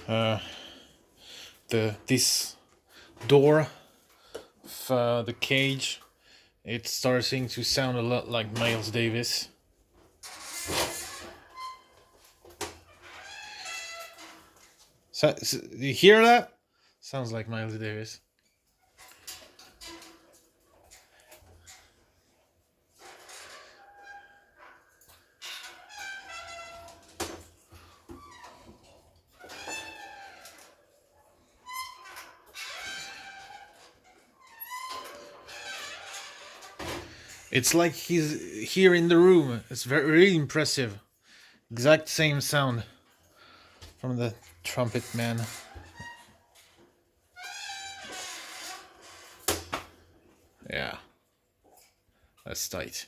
uh, this door of the cage. It's starting to sound a lot like Miles Davis. You hear that? Sounds like Miles Davis. It's like he's here in the room. It's very impressive. Exact same sound from the trumpet man. Yeah, that's tight.